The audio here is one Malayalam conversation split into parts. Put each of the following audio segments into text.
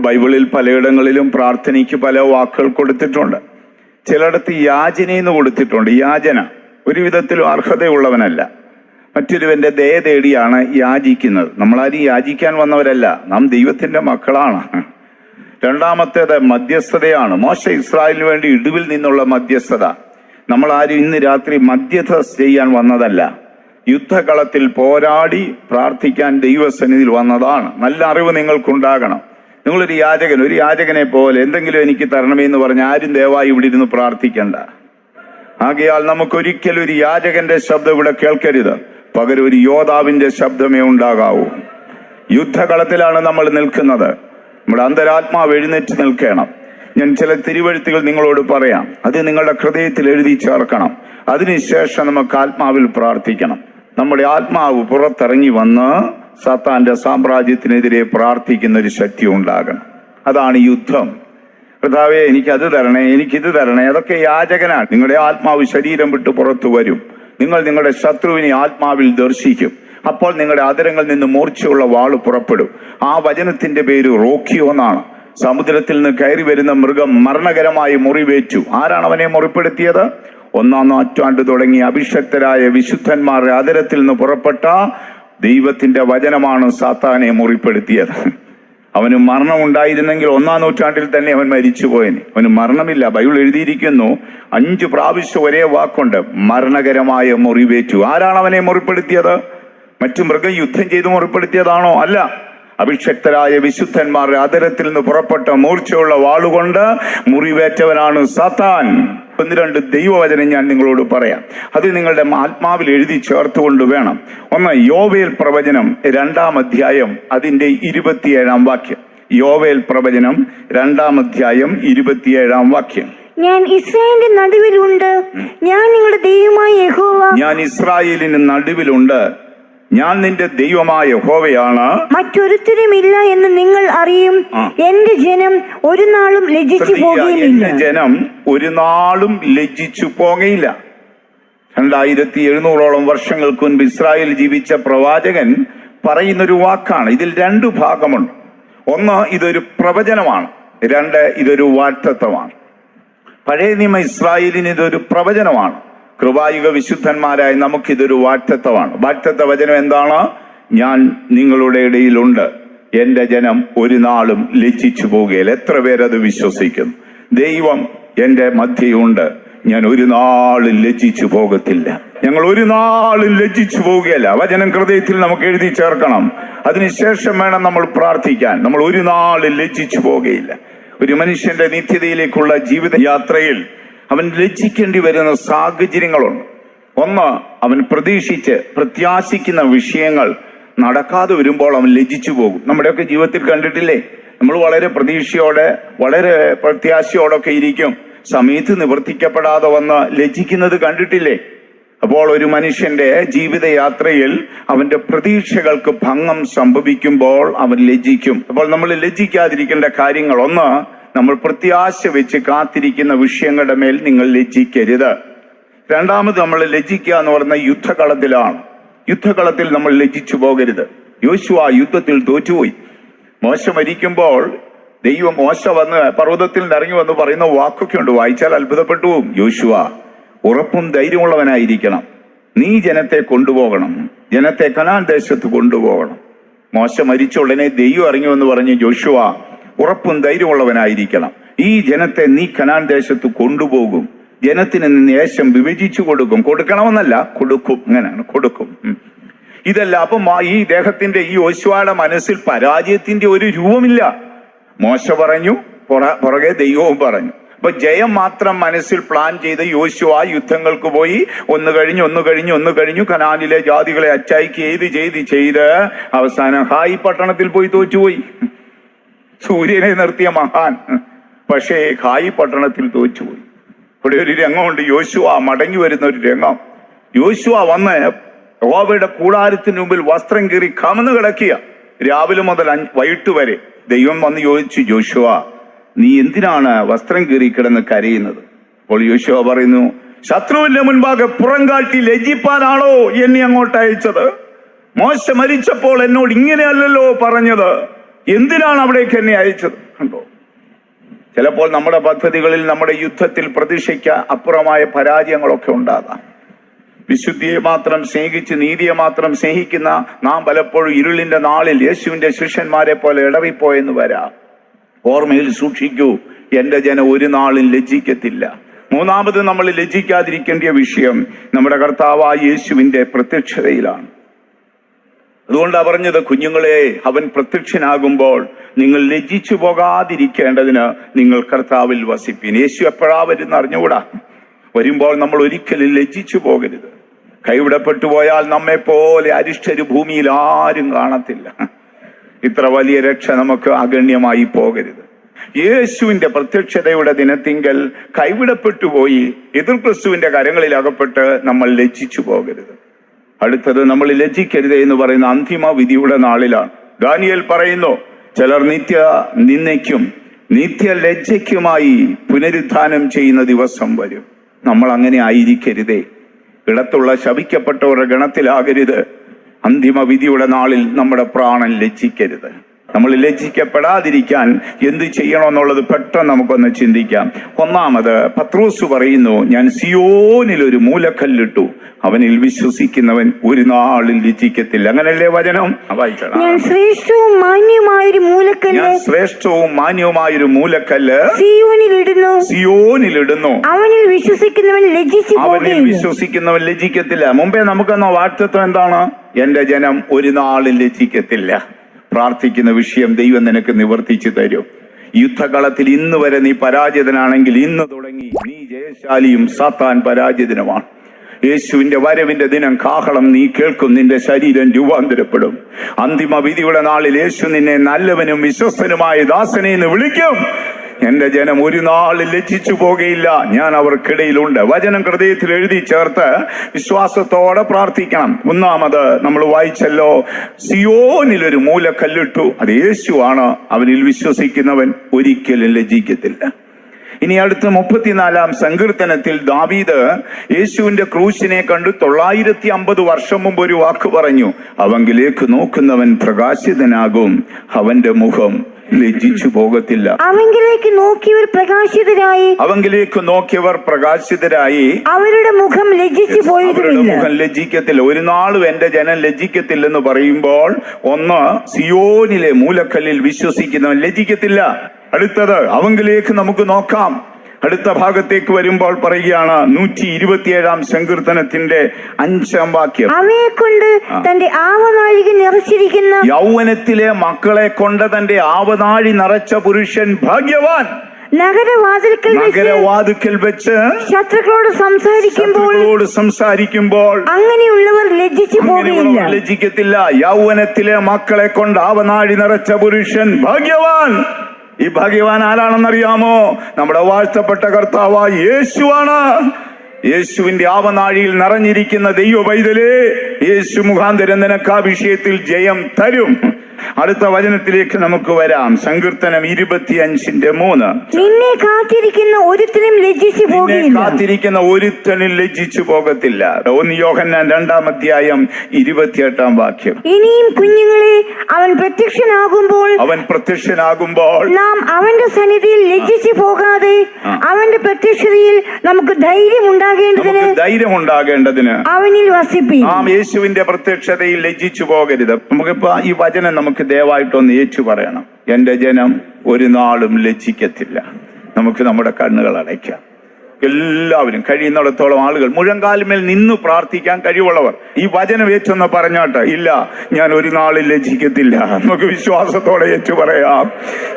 ബൈബിളിൽ പലയിടങ്ങളിലും പ്രാർത്ഥനയ്ക്ക് പല വാക്കുകൾ കൊടുത്തിട്ടുണ്ട്. ചിലയിടത്ത് യാചനയെന്ന് കൊടുത്തിട്ടുണ്ട്. യാചന ഒരു വിധത്തിലും അർഹതയുള്ളവനല്ല, മറ്റൊരുവന്റെ ദയ തേടിയാണ് യാചിക്കുന്നത്. നമ്മളാരും യാചിക്കാൻ വന്നവരല്ല, നാം ദൈവത്തിന്റെ മക്കളാണ്. രണ്ടാമത്തേത് മധ്യസ്ഥതയാണ്. മോശ ഇസ്രായേലിന് വേണ്ടി ഇടിവിൽ നിന്നുള്ള മധ്യസ്ഥത. നമ്മളാരും ഇന്ന് രാത്രി മധ്യസ്ഥ ചെയ്യാൻ വന്നതല്ല, യുദ്ധകളത്തിൽ പോരാടി പ്രാർത്ഥിക്കാൻ ദൈവസന്നിധിയിൽ വന്നതാണ്. നല്ല അറിവ് നിങ്ങൾക്കുണ്ടാകണം. നിങ്ങളൊരു യാചകനെ പോലെ എന്തെങ്കിലും എനിക്ക് തരണമേ എന്ന് പറഞ്ഞ് ആരും ദയവായി ഇവിടെ ഇരുന്ന് പ്രാർത്ഥിക്കണ്ട. ആകയാൽ നമുക്കൊരിക്കലും ഒരു യാചകന്റെ ശബ്ദം ഇവിടെ കേൾക്കരുത്, പകരം ഒരു യോദ്ധാവിന്റെ ശബ്ദമേ ഉണ്ടാകാവൂ. യുദ്ധകളത്തിലാണ് നമ്മൾ നിൽക്കുന്നത്. നമ്മുടെ അന്തരാത്മാവ് എഴുന്നേറ്റ് നിൽക്കണം. ഞാൻ ചില തിരുവെഴുത്തുകൾ നിങ്ങളോട് പറയാം, അത് നിങ്ങളുടെ ഹൃദയത്തിൽ എഴുതി ചേർക്കണം. അതിനുശേഷം നമുക്ക് ആത്മാവിൽ പ്രാർത്ഥിക്കണം. നമ്മുടെ ആത്മാവ് പുറത്തിറങ്ങി വന്ന് സാത്താന്റെ സാമ്രാജ്യത്തിനെതിരെ പ്രാർത്ഥിക്കുന്ന ഒരു ശക്തി ഉണ്ടാകണം. അതാണ് യുദ്ധം. കർത്താവേ എനിക്കത് തരണേ, എനിക്കിത് തരണേ, അതൊക്കെ യാചകനാണ്. നിങ്ങളുടെ ആത്മാവ് ശരീരം വിട്ട് പുറത്തു വരും. നിങ്ങൾ നിങ്ങളുടെ ശത്രുവിനെ ആത്മാവിൽ ദർശിക്കും. അപ്പോൾ നിങ്ങളുടെ അധരങ്ങളിൽ നിന്ന് മൂർച്ചയുള്ള വാള് പുറപ്പെടും. ആ വചനത്തിന്റെ പേര് റോക്കിയോ എന്നാണ്. സമുദ്രത്തിൽ നിന്ന് കയറി വരുന്ന മൃഗം മരണകരമായി മുറിവേറ്റു. ആരാണ് അവനെ മുറിപ്പെടുത്തിയത്? 1-ാം നൂറ്റാണ്ട് തുടങ്ങി അഭിഷക്തരായ വിശുദ്ധന്മാരുടെ അധരത്തിൽ നിന്ന് പുറപ്പെട്ട ദൈവത്തിന്റെ വചനമാണ് സാത്താനെ മുറിപ്പെടുത്തിയത്. അവന് മരണം ഉണ്ടായിരുന്നെങ്കിൽ 1-ാം നൂറ്റാണ്ടിൽ തന്നെ അവൻ മരിച്ചുപോയന്. അവന് മരണമില്ല. ബൈബിൾ എഴുതിയിരിക്കുന്നു 5 പ്രാവശ്യം ഒരേ വാക്കുണ്ട്, മരണകരമായ മുറിവേറ്റു. ആരാണ് അവനെ മുറിപ്പെടുത്തിയത്? മറ്റു മൃഗം യുദ്ധം ചെയ്ത് മുറിപ്പെടുത്തിയതാണോ? അല്ല. അഭിഷക്തരായ വിശുദ്ധന്മാരുടെ അധരത്തിൽ നിന്ന് പുറപ്പെട്ട മൂർച്ചയുള്ള വാളുകൊണ്ട് മുറിവേറ്റവനാണ് സാത്താൻ. 1-2 ദൈവവചനം ഞാൻ നിങ്ങളോട് പറയാം. അത് നിങ്ങളുടെ ആത്മാവിൽ എഴുതി ചേർത്തുകൊണ്ട് വേണം. ഒന്ന്, യോവേൽ പ്രവചനം 2-ാം അധ്യായം അതിന്റെ 27-ാം വാക്യം. യോവേൽ പ്രവചനം 2-ാം അധ്യായം 27-ാം വാക്യം. ഞാൻ ഇസ്രായേലിന്റെ നടുവിലുണ്ട്, ഞാൻ നിങ്ങളുടെ ദൈവമായ യഹോവ. ഞാൻ ഇസ്രായേലിന് നടുവിലുണ്ട്, ഞാൻ നിന്റെ ദൈവമായ യഹോവയാണ്, മറ്റൊരുത്തരുമില്ല എന്ന് നിങ്ങൾ അറിയും. എന്റെ ജനം ഒരു നാളും ലജ്ജിച്ചു പോകുകയില്ല. എന്റെ ജനം ഒരു നാളും ലജ്ജിച്ചു പോകയില്ല. 2700ഓളം വർഷങ്ങൾക്ക് മുൻപ് ഇസ്രായേൽ ജീവിച്ച പ്രവാചകൻ പറയുന്നൊരു വാക്കാണ്. ഇതിൽ 2 ഭാഗമുണ്ട്. ഒന്ന്, ഇതൊരു പ്രവചനമാണ്. 2, ഇതൊരു വാഗ്ദത്തമാണ്. പഴയ നിയമ ഇസ്രായേലിന് ഇതൊരു പ്രവചനമാണ്. കൃപായുഗ വിശുദ്ധന്മാരായ നമുക്കിതൊരു വാഗ്ദത്തമാണ്. വാഗ്ദത്ത വചനം എന്താണ്? ഞാൻ നിങ്ങളുടെ ഇടയിലുണ്ട്, എന്റെ ജനം ഒരു നാളും ലജ്ജിച്ചു പോകുകയില്ല. എത്ര പേരത് വിശ്വസിക്കുന്നു? ദൈവം എന്റെ മധ്യയുണ്ട്, ഞാൻ ഒരു നാളും ലജ്ജിച്ചു പോകത്തില്ല, ഞങ്ങൾ ഒരു നാളും ലജ്ജിച്ചു പോവുകയല്ല. വചനം ഹൃദയത്തിൽ നമുക്ക് എഴുതി ചേർക്കണം. അതിനുശേഷം വേണം നമ്മൾ പ്രാർത്ഥിക്കാൻ. നമ്മൾ ഒരു നാളും ലജ്ജിച്ചു പോകുകയില്ല. ഒരു മനുഷ്യന്റെ നിത്യതയിലേക്കുള്ള ജീവിത യാത്രയിൽ അവൻ ലജ്ജിക്കേണ്ടി വരുന്ന സാഹചര്യങ്ങളുണ്ട്. ഒന്ന്, അവൻ പ്രത്യാശിക്കുന്ന വിഷയങ്ങൾ നടക്കാതെ വരുമ്പോൾ അവൻ ലജ്ജിച്ചു പോകും. നമ്മുടെയൊക്കെ ജീവിതത്തിൽ കണ്ടിട്ടില്ലേ? നമ്മൾ വളരെ പ്രതീക്ഷയോടെ വളരെ പ്രത്യാശയോടൊക്കെ ഇരിക്കും, സമയത്ത് നിവർത്തിക്കപ്പെടാതെ വന്ന് ലജ്ജിക്കുന്നത് കണ്ടിട്ടില്ലേ? അപ്പോൾ ഒരു മനുഷ്യന്റെ ജീവിതയാത്രയിൽ അവന്റെ പ്രതീക്ഷകൾക്ക് ഭംഗം സംഭവിക്കുമ്പോൾ അവൻ ലജ്ജിക്കും. അപ്പോൾ നമ്മൾ ലജ്ജിക്കാതിരിക്കേണ്ട കാര്യങ്ങൾ: ഒന്ന്, നമ്മൾ പ്രത്യാശ വെച്ച് കാത്തിരിക്കുന്ന വിഷയങ്ങളുടെ മേൽ നിങ്ങൾ ലജ്ജിക്കരുത്. രണ്ടാമത്, നമ്മൾ ലജ്ജിക്കുക എന്ന് പറയുന്ന യുദ്ധകളത്തിലാണ്. യുദ്ധകളത്തിൽ നമ്മൾ ലജ്ജിച്ചു പോകരുത്. യോശുവ യുദ്ധത്തിൽ തോറ്റുപോയി. മോശ മരിക്കുമ്പോൾ ദൈവം മോശ വന്ന് പർവ്വതത്തിൽ ഇറങ്ങി വന്ന് പറയുന്ന വാക്കൊക്കെ ഉണ്ട്, വായിച്ചാൽ അത്ഭുതപ്പെട്ടു പോകും. യോശുവ, ഉറപ്പും ധൈര്യമുള്ളവനായിരിക്കണം, നീ ജനത്തെ കൊണ്ടുപോകണം, ജനത്തെ കനാൻ ദേശത്ത് കൊണ്ടുപോകണം. മോശ മരിച്ച ഉടനെ ദൈവം ഇറങ്ങി വന്ന് പറഞ്ഞു, യോശുവ, ഉറപ്പും ധൈര്യമുള്ളവനായിരിക്കണം, ഈ ജനത്തെ നീ കനാൻ ദേശത്ത് കൊണ്ടുപോകും, ജനത്തിന് ദേശം വിഭജിച്ചു കൊടുക്കും. കൊടുക്കണമെന്നല്ല, കൊടുക്കും. അങ്ങനെയാണ്, കൊടുക്കും. ഇതല്ല. അപ്പം ഈ ദേഹത്തിന്റെ ഈ യോശുവയുടെ മനസ്സിൽ പരാജയത്തിന്റെ ഒരു രൂപമില്ല. മോശ പറഞ്ഞു, പുറകെ ദൈവവും പറഞ്ഞു. അപ്പൊ ജയം മാത്രം മനസ്സിൽ പ്ലാൻ ചെയ്ത് യോശുവ യുദ്ധങ്ങൾക്ക് പോയി. ഒന്ന് കഴിഞ്ഞു കനാനിലെ ജാതികളെ അറ്റാക്ക് ചെയ്ത് അവസാനം ഹായി പട്ടണത്തിൽ പോയി തോറ്റുപോയി. സൂര്യനെ നിർത്തിയ മഹാൻ, പക്ഷേ ഹായി പട്ടണത്തിൽ തോറ്റുപോയി. ഇവിടെ ഒരു രംഗമുണ്ട്, യോശുവ മടങ്ങി വരുന്ന ഒരു രംഗം. യോശുവ വന്ന് യഹോവയുടെ കൂടാരത്തിന് മുമ്പിൽ വസ്ത്രം കീറി കമന്ന് കിടക്കുക. രാവിലെ മുതൽ വൈകിട്ട് വരെ. ദൈവം വന്ന് ചോദിച്ചു, യോശുവ, നീ എന്തിനാണ് വസ്ത്രം കീറി കിടന്ന് കരയുന്നത്? അപ്പോൾ യോശുവ പറയുന്നു, ശത്രുവിന്റെ മുൻപാകെ പുറം കാട്ടി ലജ്ജിപ്പാനാണോ എന്നെ അങ്ങോട്ട് അയച്ചത്? മോശ മരിച്ചപ്പോൾ എന്നോട് ഇങ്ങനെയല്ലല്ലോ പറഞ്ഞത്, എന്തിനാണ് അവിടേക്ക് എന്നെ അയച്ചത്? ചിലപ്പോൾ നമ്മുടെ പദ്ധതികളിൽ, നമ്മുടെ യുദ്ധത്തിൽ പ്രതീക്ഷയ്ക്ക് അപ്പുറമായ പരാജയങ്ങളൊക്കെ ഉണ്ടാകാം. വിശുദ്ധിയെ മാത്രം സ്നേഹിച്ച് നീതിയെ മാത്രം സ്നേഹിക്കുന്ന നാം പലപ്പോഴും ഇരുളിന്റെ നാളിൽ യേശുവിന്റെ ശിഷ്യന്മാരെ പോലെ ഇടറിപ്പോയെന്ന് വരാം. ഓർമ്മയിൽ സൂക്ഷിക്കൂ, എന്റെ ജനം ഒരു നാളും ലജ്ജിക്കത്തില്ല. മൂന്നാമത് നമ്മൾ ലജ്ജിക്കാതിരിക്കേണ്ട വിഷയം നമ്മുടെ കർത്താവായ യേശുവിന്റെ പ്രത്യക്ഷതയിലാണ്. അതുകൊണ്ടാണ് പറഞ്ഞത്, കുഞ്ഞുങ്ങളെ, അവൻ പ്രത്യക്ഷനാകുമ്പോൾ നിങ്ങൾ ലജ്ജിച്ചു പോകാതിരിക്കേണ്ടതിന് നിങ്ങൾ കർത്താവിൽ വസിപ്പിൻ. യേശു എപ്പോഴാ വരുന്ന അറിഞ്ഞുകൂടാ. വരുമ്പോൾ നമ്മൾ ഒരിക്കലും ലജ്ജിച്ചു പോകരുത്. കൈവിടപ്പെട്ടു പോയാൽ നമ്മെ പോലെ അരിഷ്ടര് ഭൂമിയിൽ ആരും കാണത്തില്ല. ഇത്ര വലിയ രക്ഷ നമുക്ക് അഗണ്യമായി പോകരുത്. യേശുവിന്റെ പ്രത്യക്ഷതയുടെ ദിനത്തിങ്കൽ കൈവിടപ്പെട്ടു പോയി എതിർ ക്രിസ്തുവിന്റെ കരങ്ങളിൽ അകപ്പെട്ട് നമ്മൾ ലജ്ജിച്ചു പോകരുത്. അടുത്തത്, നമ്മൾ ലജ്ജിക്കരുത് എന്ന് പറയുന്ന അന്തിമ വിധിയുടെ നാളിലാണ്. ദാനിയേൽ പറയുന്നു, ചിലർ നിത്യ നിന്ദയ്ക്കും നിത്യ ലജ്ജയ്ക്കുമായി പുനരുത്ഥാനം ചെയ്യുന്ന ദിവസം വരും. നമ്മൾ അങ്ങനെ ആയിരിക്കരുതേ. ഇടത്തുള്ള ശപിക്കപ്പെട്ടവരുടെ ഗണത്തിലാകരുത്. അന്തിമ വിധിയുടെ നാളിൽ നമ്മുടെ പ്രാണൻ ലജ്ജിക്കരുത്. നമ്മൾ ലജ്ജിക്കപ്പെടാതിരിക്കാൻ എന്ത് ചെയ്യണമെന്നുള്ളത് പെട്ടെന്ന് നമുക്കൊന്ന് ചിന്തിക്കാം. ഒന്നാമത്, പത്രോസ് പറയുന്നു, ഞാൻ സിയോനിൽ ഒരു മൂലക്കല്ലിട്ടു, അവനിൽ വിശ്വസിക്കുന്നവൻ ഒരു നാളിൽ ലജ്ജിക്കത്തില്ല. അങ്ങനല്ലേ വചനം? വായിക്കണം. ഞാൻ ശ്രേഷ്ഠവും മാന്യവുമായൊരു മൂലക്കല്ല് സിയോനിലിടുന്നു, അവനിൽ വിശ്വസിക്കുന്നവൻ ലജ്ജിക്കത്തില്ല. മുമ്പേ നമുക്കെന്ന വാക്തത്വം എന്താണ്? എന്റെ ജനം ഒരു നാളിൽ ലജ്ജിക്കത്തില്ല. പ്രാർത്ഥിക്കുന്ന വിഷയം ദൈവം നിനക്ക് നിവർത്തിച്ചു തരും. യുദ്ധകളത്തിൽ ഇന്ന് വരെ നീ പരാജിതനാണെങ്കിൽ ഇന്ന് തുടങ്ങി നീ ജയശാലിയും സാത്താൻ പരാജിതനുമാണ്. യേശുവിന്റെ വരവിന്റെ ദിനം കാഹളം നീ കേൾക്കും, നിന്റെ ശരീരം രൂപാന്തരപ്പെടും. അന്തിമ വിധിയുടെ നാളിൽ യേശു നിന്നെ നല്ലവനും വിശ്വസ്തനുമായ ദാസനെ എന്ന് വിളിക്കും. എന്റെ ജനം ഒരു നാളിൽ ലജ്ജിച്ചു പോകുകയില്ല, ഞാൻ അവർക്കിടയിലുണ്ട്. വചനം ഹൃദയത്തിൽ എഴുതി ചേർത്ത് വിശ്വാസത്തോടെ പ്രാർത്ഥിക്കണം. ഒന്നാമത് നമ്മൾ വായിച്ചല്ലോ, സിയോനിൽ ഒരു മൂലക്കല്ലിട്ടു, അത് യേശുവാണ്, അവനിൽ വിശ്വസിക്കുന്നവൻ ഒരിക്കലും ലജ്ജിക്കത്തില്ല. ഇനി അടുത്ത 34 സങ്കീർത്തനത്തിൽ ദാവീദ് യേശുവിന്റെ ക്രൂശിനെ കണ്ടു 950 വർഷം മുമ്പ് ഒരു വാക്ക് പറഞ്ഞു, അവങ്കിലേക്ക് നോക്കുന്നവൻ പ്രകാശിതനാകും, അവന്റെ മുഖം ലജ്ജിച്ചു പോകത്തില്ല. അവങ്കിലേക്ക് നോക്കിയവർ പ്രകാശിതരായി അവരുടെ മുഖം ലജ്ജിക്കത്തില്ല. ഒരു നാളും എന്റെ ജനം ലജ്ജിക്കത്തില്ലെന്ന് പറയുമ്പോൾ, ഒന്ന്, സിയോനിലെ മൂലക്കല്ലിൽ വിശ്വസിക്കുന്നവൻ ലജ്ജിക്കത്തില്ല. അടുത്തത്, അവങ്കിലേക്ക് നമുക്ക് നോക്കാം. അടുത്ത ഭാഗത്തേക്ക് വരുമ്പോൾ പറയുകയാണ് 127 സങ്കീർത്തനത്തിന്റെ 5 വാക്യം, അവയെ കൊണ്ട് തന്റെ ആവനാഴിക നിറച്ചിരിക്കുന്ന യൗവനത്തിലെ മക്കളെ കൊണ്ട് തന്റെ ആവനാഴി നിറച്ച പുരുഷൻ ഭാഗ്യവാൻ. നഗരവാതിക്കൽ വെച്ച് ശത്രുക്കളോട് സംസാരിക്കുമ്പോൾ അങ്ങനെയുള്ളവർ ലജ്ജിക്കത്തില്ല. യൗവനത്തിലെ മക്കളെ കൊണ്ട് ആവനാഴി നിറച്ച പുരുഷൻ ഭാഗ്യവാൻ. ഈ ഭാഗ്യവാൻ ആരാണെന്നറിയാമോ? നമ്മുടെ വാഴ്ത്തപ്പെട്ട കർത്താവായ യേശുവാണ്. യേശുവിന്റെ ആവനാഴിയിൽ നിറഞ്ഞിരിക്കുന്ന ദൈവ പൈതലേ, യേശു മുഖാന്തരം നിനക്ക് ആ വിഷയത്തിൽ ജയം തരും. അടുത്ത വചനത്തിലേക്ക് നമുക്ക് വരാം. സങ്കീർത്തനം 25:3, നിന്നെ കാത്തിരിക്കുന്ന ഒരുത്തനും ലജ്ജിച്ചു പോകത്തില്ല. 1 യോഹന്നാൻ 2 അധ്യായം 28 വാക്യം, ഇനിയും കുഞ്ഞുങ്ങളെ, അവൻ പ്രത്യക്ഷനാകുമ്പോൾ നാം അവന്റെ സന്നിധിയിൽ ലജ്ജിച്ചു പോകാതെ അവന്റെ പ്രത്യക്ഷതയിൽ നമുക്ക് ധൈര്യം ഉണ്ടാകേണ്ടതിന് അവനിൽ വസിപ്പി. നാം യേശുവിന്റെ പ്രത്യക്ഷതയിൽ ലജ്ജിച്ചു പോകരുത്. നമുക്കിപ്പോ ഈ വചനം നമുക്ക് ദയവായിട്ടൊന്ന് ഏറ്റു പറയണം. എന്റെ ജനം ഒരു നാളും ലജ്ജിക്കത്തില്ല. നമുക്ക് നമ്മുടെ കണ്ണുകൾ അടയ്ക്കാം. എല്ലാവരും കഴിയുന്നിടത്തോളം ആളുകൾ മുഴങ്കാലുമേൽ നിന്ന് പ്രാർത്ഥിക്കാൻ കഴിവുള്ളവർ ഈ വചനം ഏറ്റെന്ന് പറഞ്ഞോട്ടെ. ഇല്ല, ഞാൻ ഒരു നാളിൽ ലജ്ജിക്കത്തില്ല. നമുക്ക് വിശ്വാസത്തോടെ ഏറ്റു പറയാം.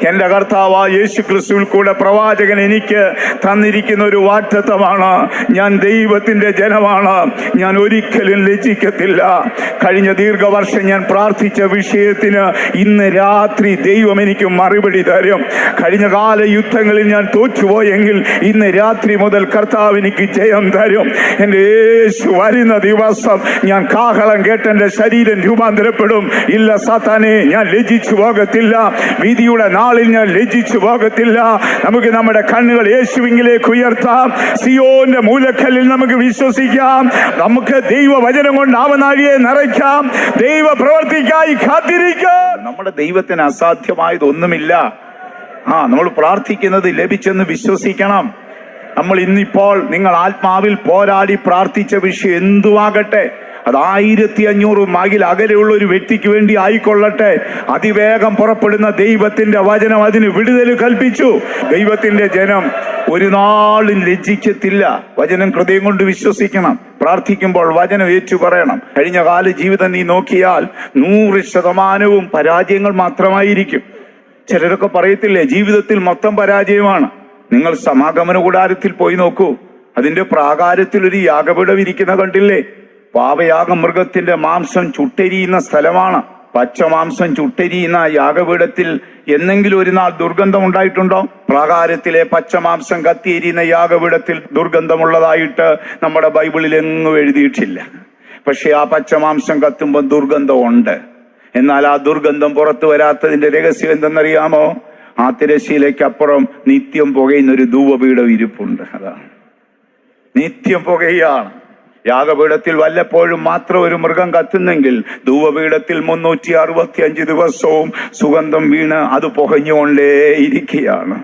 എന്റെ കർത്താവായ യേശു ക്രിസ്തുവിൽ കൂടെ പ്രവാചകൻ എനിക്ക് തന്നിരിക്കുന്ന ഒരു വാഗ്ദത്തമാണ്. ഞാൻ ദൈവത്തിന്റെ ജനമാണ്, ഞാൻ ഒരിക്കലും ലജ്ജിക്കത്തില്ല. കഴിഞ്ഞ ദീർഘവർഷം ഞാൻ പ്രാർത്ഥിച്ച വിഷയത്തിന് ഇന്ന് രാത്രി ദൈവം എനിക്ക് മറുപടി തരും. കഴിഞ്ഞ കാല യുദ്ധങ്ങളിൽ ഞാൻ തോറ്റുപോയെങ്കിൽ ഇന്ന് രാത്രി മുതൽ കർത്താവ് എനിക്ക് ജയം തരും. എന്റെ യേശു വരുന്ന ദിവസം ഞാൻ കാഹളം കേട്ട് എന്റെ ശരീരം രൂപാന്തരപ്പെടും. ഇല്ല സാത്താനെ, ഞാൻ ലജ്ജിച്ചു പോകത്തില്ല. വിധിയുടെ നാളിൽ ഞാൻ ലജ്ജിച്ചു പോകത്തില്ല. നമുക്ക് നമ്മുടെ കണ്ണുകൾ യേശുവിലേക്ക് ഉയർത്താം. സിയോന്റെ മൂലക്കല്ലിൽ നമുക്ക് വിശ്വസിക്കാം. നമുക്ക് ദൈവവചനം കൊണ്ട് ആവനാഴിയെ നിറയ്ക്കാം. ദൈവ പ്രവർത്തിക്കായി കാത്തിരിക്കാം. നമ്മുടെ ദൈവത്തിന് അസാധ്യമായതൊന്നുമില്ല. നമ്മൾ പ്രാർത്ഥിക്കുന്നത് ലഭിച്ചെന്ന് വിശ്വസിക്കണം. നമ്മൾ ഇന്നിപ്പോൾ നിങ്ങൾ ആത്മാവിൽ പോരാടി പ്രാർത്ഥിച്ച വിഷയം എന്തുവാകട്ടെ, അത് 1500 മൈൽ അകലെയുള്ള ഒരു വ്യക്തിക്ക് വേണ്ടി ആയിക്കൊള്ളട്ടെ, അതിവേഗം പുറപ്പെടുന്ന ദൈവത്തിന്റെ വചനം അതിന് വിടുതൽ കൽപ്പിച്ചു. ദൈവത്തിന്റെ ജനം ഒരു നാളും ലജ്ജിക്കത്തില്ല. വചനം ഹൃദയം കൊണ്ട് വിശ്വസിക്കണം. പ്രാർത്ഥിക്കുമ്പോൾ വചനം ഏറ്റു പറയണം. കഴിഞ്ഞ കാല ജീവിതം നീ നോക്കിയാൽ 100% പരാജയങ്ങൾ മാത്രമായിരിക്കും. ചിലരൊക്കെ പറയത്തില്ലേ ജീവിതത്തിൽ മൊത്തം പരാജയമാണ്. നിങ്ങൾ സമാഗമന കൂടാരത്തിൽ പോയി നോക്കൂ. അതിന്റെ പ്രാകാരത്തിൽ ഒരു യാഗപീഠം ഇരിക്കുന്ന കണ്ടില്ലേ? പാപയാഗ മൃഗത്തിന്റെ മാംസം ചുട്ടെരിയുന്ന സ്ഥലമാണ്. പച്ചമാംസം ചുട്ടെരിയുന്ന യാഗപീഠത്തിൽ എന്നെങ്കിലും ഒരു നാൾ ദുർഗന്ധം ഉണ്ടായിട്ടുണ്ടോ? പ്രാകാരത്തിലെ പച്ചമാംസം കത്തിയെരിയുന്ന യാഗപീഠത്തിൽ ദുർഗന്ധമുള്ളതായിട്ട് നമ്മുടെ ബൈബിളിൽ എങ്ങും എഴുതിയിട്ടില്ല. പക്ഷെ ആ പച്ചമാംസം കത്തുമ്പോൾ ദുർഗന്ധം ഉണ്ട്. എന്നാൽ ആ ദുർഗന്ധം പുറത്തു വരാത്തതിന്റെ രഹസ്യം എന്തെന്നറിയാമോ? ആ തിരശ്ശീലയ്ക്കപ്പുറം നിത്യം പുകയുന്നൊരു ധൂപപീഠം ഇരിപ്പുണ്ട്. അതാണ് നിത്യം പുകയാണ്. യാഗപീഠത്തിൽ വല്ലപ്പോഴും മാത്രം ഒരു മൃഗം കത്തുന്നെങ്കിൽ ധൂപപീഠത്തിൽ 365 ദിവസവും സുഗന്ധം വീണ് അത് പുകഞ്ഞുകൊണ്ടേ ഇരിക്കുകയാണ്.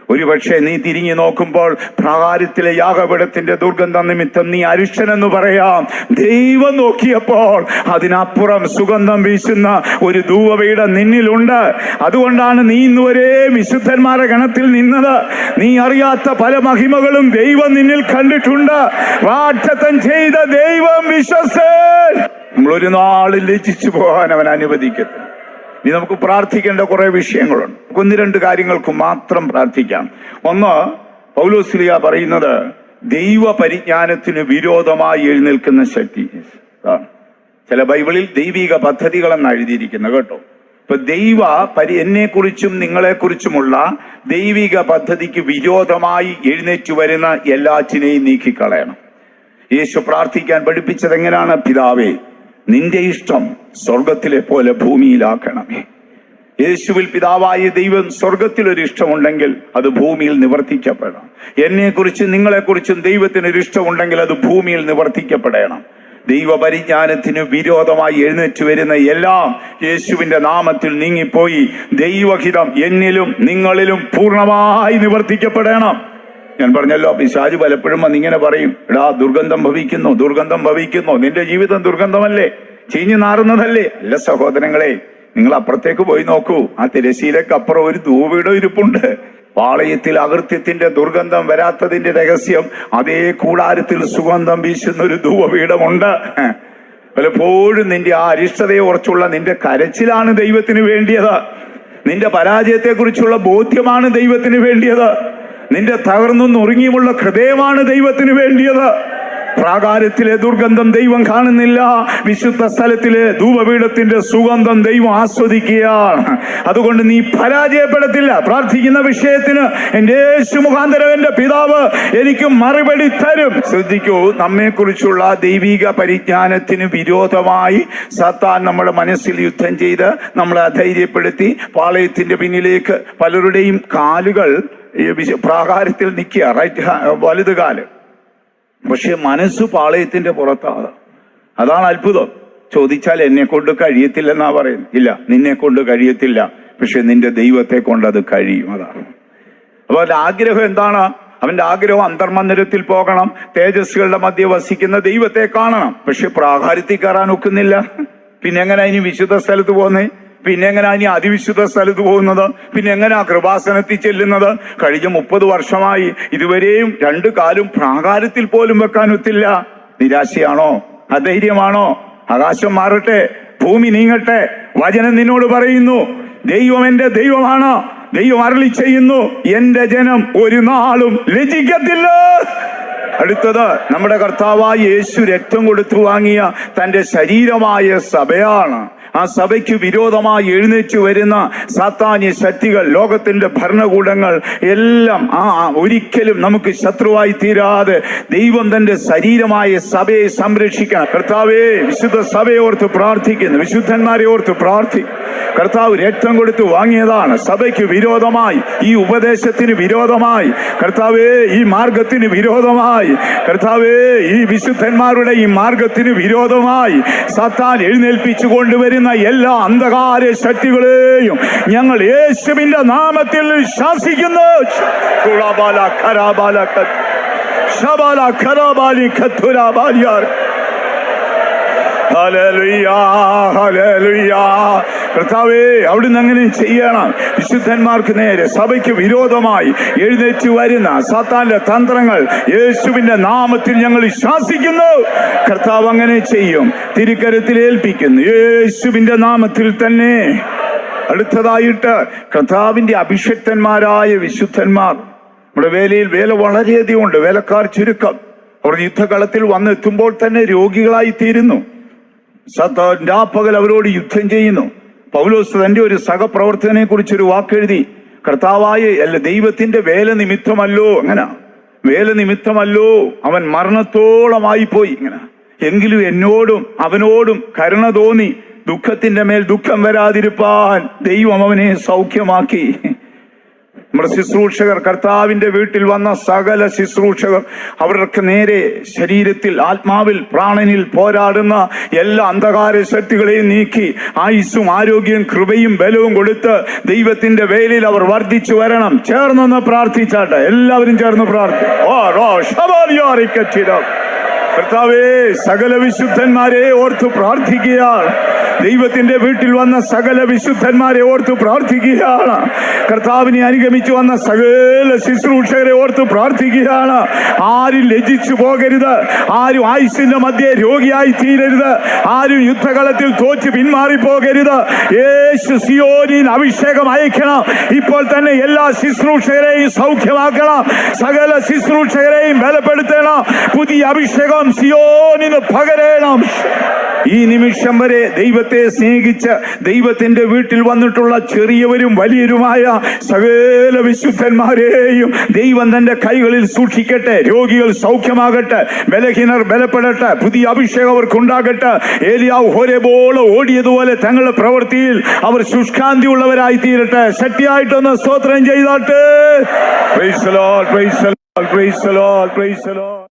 ഒരുപക്ഷെ നീ തിരിഞ്ഞു നോക്കുമ്പോൾ പ്രാകാരത്തിലെ യാഗപീഠത്തിന്റെ ദുർഗന്ധ നിമിത്തം നീ അരിഷ്ടനെന്ന് പറയാം. ദൈവം നോക്കിയപ്പോൾ അതിനപ്പുറം സുഗന്ധം വീശുന്ന ഒരു ധൂപപീഠം നിന്നിലുണ്ട്. അതുകൊണ്ടാണ് നീ ഇന്നുവരെ വിശുദ്ധന്മാരുടെ ഗണത്തിൽ നിന്നത്. നീ അറിയാത്ത പല മഹിമകളും ദൈവം നിന്നിൽ കണ്ടിട്ടുണ്ട്. വാഗ്ദത്തം ചെയ്ത ദൈവം വിശ്വസ്തൻ. നമ്മളൊരു നാളിൽ ലജ്ജിച്ചു പോകാൻ അവൻ അനുവദിക്കത്തില്ല. ഇനി നമുക്ക് പ്രാർത്ഥിക്കേണ്ട കുറെ വിഷയങ്ങളുണ്ട്. 1-2 കാര്യങ്ങൾക്ക് മാത്രം പ്രാർത്ഥിക്കാം. ഒന്ന്, പൗലോസ്ലീഹ പറയുന്നത് ദൈവ പരിജ്ഞാനത്തിന് വിരോധമായി എഴുന്നേൽക്കുന്ന ശക്തി. ചില ബൈബിളിൽ ദൈവിക പദ്ധതികളെന്ന് എഴുതിയിരിക്കുന്നത് കേട്ടോ. ഇപ്പൊ എന്നെക്കുറിച്ചും നിങ്ങളെക്കുറിച്ചുമുള്ള ദൈവിക പദ്ധതിക്ക് വിരോധമായി എഴുന്നേറ്റ് വരുന്ന എല്ലാറ്റിനെയും നീക്കിക്കളയണം. യേശു പ്രാർത്ഥിക്കാൻ പഠിപ്പിച്ചത് എങ്ങനെയാണ്? പിതാവേ, നിന്റെ ഇഷ്ടം സ്വർഗത്തിലെ പോലെ ഭൂമിയിലാക്കണമേ. യേശുവിൽ പിതാവായ ദൈവം സ്വർഗത്തിലൊരു ഇഷ്ടമുണ്ടെങ്കിൽ അത് ഭൂമിയിൽ നിവർത്തിക്കപ്പെടണം. എന്നെക്കുറിച്ചും നിങ്ങളെക്കുറിച്ചും ദൈവത്തിനൊരു ഇഷ്ടമുണ്ടെങ്കിൽ അത് ഭൂമിയിൽ നിവർത്തിക്കപ്പെടണം. ദൈവപരിജ്ഞാനത്തിന് വിരോധമായി എഴുന്നേറ്റ് വരുന്ന എല്ലാം യേശുവിന്റെ നാമത്തിൽ നീങ്ങിപ്പോയി ദൈവഹിതം എന്നിലും നിങ്ങളിലും പൂർണ്ണമായി നിവർത്തിക്കപ്പെടണം. ഞാൻ പറഞ്ഞല്ലോ, പിശാച് പലപ്പോഴും വന്നിങ്ങനെ പറയും, എടാ ദുർഗന്ധം ഭവിക്കുന്നു, നിന്റെ ജീവിതം ദുർഗന്ധമല്ലേ, ചീഞ്ഞു നാറുന്നതല്ലേ? അല്ല സഹോദരങ്ങളെ, നിങ്ങൾ അപ്പുറത്തേക്ക് പോയി നോക്കൂ. ആ തിരശ്ശീലക്കപ്പുറം ഒരു ധൂപപീഠം ഇരിപ്പുണ്ട്. പാളയത്തിൽ അകൃത്യത്തിന്റെ ദുർഗന്ധം വരാത്തതിന്റെ രഹസ്യം അതേ കൂടാരത്തിൽ സുഗന്ധം വീശുന്ന ഒരു ധൂപപീഠമുണ്ട്. പലപ്പോഴും നിന്റെ ആ അരിഷ്ടതയെ കുറിച്ചുള്ള നിന്റെ കരച്ചിലാണ് ദൈവത്തിന് വേണ്ടിയത്. നിന്റെ പരാജയത്തെ കുറിച്ചുള്ള ബോധ്യമാണ് ദൈവത്തിന് വേണ്ടിയത്. നിന്റെ തകർന്നു നുറുങ്ങിയുമുള്ള ഹൃദയമാണ് ദൈവത്തിന് വേണ്ടിയത്. പ്രാകാരത്തിലെ ദുർഗന്ധം ദൈവം കാണുന്നില്ല. വിശുദ്ധ സ്ഥലത്തിലെ ധൂപപീഠത്തിന്റെ സുഗന്ധം ദൈവം ആസ്വദിക്കുകയാണ്. അതുകൊണ്ട് നീ പരാജയപ്പെടത്തില്ല. പ്രാർത്ഥിക്കുന്ന വിഷയത്തിന് എന്റെ യേശു മുഖാന്തരം എന്റെ പിതാവ് എനിക്ക് മറുപടി തരും. ശ്രദ്ധിക്കൂ, നമ്മെക്കുറിച്ചുള്ള ദൈവിക പരിജ്ഞാനത്തിന് വിരോധമായി സാത്താൻ നമ്മുടെ മനസ്സിൽ യുദ്ധം ചെയ്ത് നമ്മളെ അധൈര്യപ്പെടുത്തി പാളയത്തിന്റെ പിന്നിലേക്ക് പലരുടെയും കാലുകൾ പ്രാകാരത്തിൽ നിൽക്കുക, വലത് കാല്, പക്ഷെ മനസ്സ് പാളയത്തിന്റെ പുറത്താണ്. അതാണ് അത്ഭുതം. ചോദിച്ചാൽ എന്നെ കൊണ്ട് കഴിയത്തില്ലെന്നാ പറയുന്നത്. ഇല്ല, നിന്നെ കൊണ്ട് കഴിയത്തില്ല, പക്ഷെ നിന്റെ ദൈവത്തെ കൊണ്ട് അത് കഴിയും. അതാണ്. അപ്പൊ അവന്റെ ആഗ്രഹം എന്താണ്? അവന്റെ ആഗ്രഹം അന്തർമന്ദിരത്തിൽ പോകണം, തേജസ്സുകളുടെ മധ്യ വസിക്കുന്ന ദൈവത്തെ കാണണം. പക്ഷെ പ്രാകാരത്തിൽ കയറാൻ ഒക്കുന്നില്ല. പിന്നെ എങ്ങനെ ഇനി വിശുദ്ധ സ്ഥലത്ത് പോകുന്നേ? പിന്നെ എങ്ങനെയാ ഇനി അതിവിശുദ്ധ സ്ഥലത്ത് പോകുന്നത്? പിന്നെ എങ്ങനെയാ കൃപാസനത്തിൽ ചെല്ലുന്നത്? കഴിഞ്ഞ 30 വർഷമായി ഇതുവരെയും 2 കാലും പ്രാകാരത്തിൽ പോലും വെക്കാൻ ഒത്തില്ല. നിരാശയാണോ? അധൈര്യമാണോ? ആകാശം മാറട്ടെ, ഭൂമി നീങ്ങട്ടെ. വചനം നിന്നോട് പറയുന്നു, ദൈവം എന്റെ ദൈവമാണ്. ദൈവം അരുളി ചെയ്യുന്നു, എന്റെ ജനം ഒരു നാളും ലജ്ജിക്കത്തില്ല. അടുത്തത്, നമ്മുടെ കർത്താവായ യേശു രക്തം കൊടുത്തു വാങ്ങിയ തന്റെ ശരീരമായ സഭയാണ്. ആ സഭയ്ക്ക് വിരോധമായി എഴുന്നേറ്റ് വരുന്ന സാത്താന്യ ശക്തികൾ, ലോകത്തിന്റെ ഭരണകൂടങ്ങൾ എല്ലാം ഒരിക്കലും നമുക്ക് ശത്രുവായി തീരാതെ ദൈവം തന്റെ ശരീരമായ സഭയെ സംരക്ഷിക്കണം. കർത്താവേ, വിശുദ്ധ സഭയെ ഓർത്ത് പ്രാർത്ഥിക്കുന്നു, വിശുദ്ധന്മാരെ ഓർത്ത് പ്രാർത്ഥിക്കും. കർത്താവ് രക്തം കൊടുത്ത് വാങ്ങിയതാണ്. സഭയ്ക്ക് വിരോധമായി, ഈ ഉപദേശത്തിന് വിരോധമായി, കർത്താവേ ഈ മാർഗത്തിന് വിരോധമായി വിരോധമായി കർത്താവേ, ഈ വിശുദ്ധന്മാരുടെ ഈ മാർഗത്തിന് വിരോധമായി സാത്താൻ എഴുന്നേൽപ്പിച്ചു കൊണ്ടുവരുന്ന എല്ലാ അന്ധകാര ശക്തികളെയും ഞങ്ങൾ യേശുവിന്റെ നാമത്തിൽ ശാസിക്കുന്നു. കർത്താവേ, അവിടുന്ന് അങ്ങനെ ചെയ്യണം. വിശുദ്ധന്മാർക്ക് നേരെ, സഭയ്ക്ക് വിരോധമായി എഴുന്നേറ്റ് വരുന്ന സാത്താന്റെ തന്ത്രങ്ങൾ യേശുവിന്റെ നാമത്തിൽ ഞങ്ങൾ ശാസിക്കുന്നു. കർത്താവ് അങ്ങനെ ചെയ്യും. തിരുക്കരത്തിൽ ഏൽപ്പിക്കുന്നു യേശുവിന്റെ നാമത്തിൽ തന്നെ. അടുത്തതായിട്ട് കർത്താവിന്റെ അഭിഷക്തന്മാരായ വിശുദ്ധന്മാർ. നമ്മുടെ വേലയിൽ വേല വളരെയധികം ഉണ്ട്, വേലക്കാർ ചുരുക്കം. അവർ യുദ്ധകളത്തിൽ വന്നെത്തുമ്പോൾ തന്നെ രോഗികളായി തീരുന്നു. സാത്താൻ രാപ്പകൽ അവരോട് യുദ്ധം ചെയ്യുന്നു. പൗലോസ് തന്റെ ഒരു സഹപ്രവർത്തകനെ കുറിച്ചൊരു വാക്കെഴുതി, കർത്താവായ ദൈവത്തിന്റെ വേല നിമിത്തമല്ലോ, അങ്ങനെ വേല നിമിത്തമല്ലോ അവൻ മരണത്തോളമായി പോയി, ഇങ്ങനെ എങ്കിലും എന്നോടും അവനോടും കരുണ തോന്നി ദുഃഖത്തിന്റെ മേൽ ദുഃഖം വരാതിരുപ്പാൻ ദൈവം അവനെ സൗഖ്യമാക്കി. നമ്മുടെ ശുശ്രൂഷകർ, കർത്താവിന്റെ വീട്ടിൽ വന്ന സകല ശുശ്രൂഷകർ, അവർക്ക് നേരെ ശരീരത്തിൽ, ആത്മാവിൽ, പ്രാണനിൽ പോരാടുന്ന എല്ലാ അന്ധകാര ശക്തികളെയും നീക്കി ആയുസ്സും ആരോഗ്യവും കൃപയും ബലവും കൊടുത്ത് ദൈവത്തിന്റെ വേലയിൽ അവർ വർദ്ധിച്ചു വരണം. ചേർന്നൊന്ന് പ്രാർത്ഥിച്ചാട്ടെ, എല്ലാവരും ചേർന്ന് പ്രാർത്ഥിക്കും. കർത്താവേ, സകല വിശുദ്ധന്മാരെ ഓർത്ത് പ്രാർത്ഥിക്കുകയാണ്. ദൈവത്തിന്റെ വീട്ടിൽ വന്ന സകല വിശുദ്ധന്മാരെ ഓർത്ത് പ്രാർത്ഥിക്കുകയാണ്. കർത്താവിനെ അനുഗമിച്ചു വന്ന സകല ശുശ്രൂഷകരെ ഓർത്ത് പ്രാർത്ഥിക്കുകയാണ്. ആരും ലജ്ജിച്ചു പോകരുത്, ആരും ആയുസ്സിന്റെ മധ്യേ രോഗിയായി തീരരുത്, ആരും യുദ്ധകളത്തിൽ തോറ്റ് പിന്മാറിപ്പോകരുത്. യേശു സിയോനിൽ അഭിഷേകം അയക്കണം. ഇപ്പോൾ തന്നെ എല്ലാ ശുശ്രൂഷകരെയും സൗഖ്യമാക്കണം, സകല ശുശ്രൂഷകരെയും ബലപ്പെടുത്തണം. പുതിയ അഭിഷേകം സിയോനിന് പകരണം. ഈ നിമിഷം വരെ ദൈവത്തെ സ്നേഹിച്ച് ദൈവത്തിന്റെ വീട്ടിൽ വന്നിട്ടുള്ള ചെറിയവരും വലിയവരുമായ സകല വിശുദ്ധന്മാരെയും ദൈവം തന്റെ കൈകളിൽ സൂക്ഷിക്കട്ടെ. രോഗികൾ സൗഖ്യമാകട്ടെ, ബലഹീനർ ബലപ്പെടട്ടെ, പുതിയ അഭിഷേകം അവർക്കുണ്ടാകട്ടെ. ഏലിയാവ് ഹോരേബോള് ഓടിയതുപോലെ തങ്ങളുടെ പ്രവൃത്തിയിൽ അവർ ശുഷ്കാന്തി ഉള്ളവരായി തീരട്ടെ. ശക്തിയായിട്ടൊന്ന് സ്തോത്രം ചെയ്താട്ടെ. Praise the lord, praise the lord, praise the lord, praise the Lord.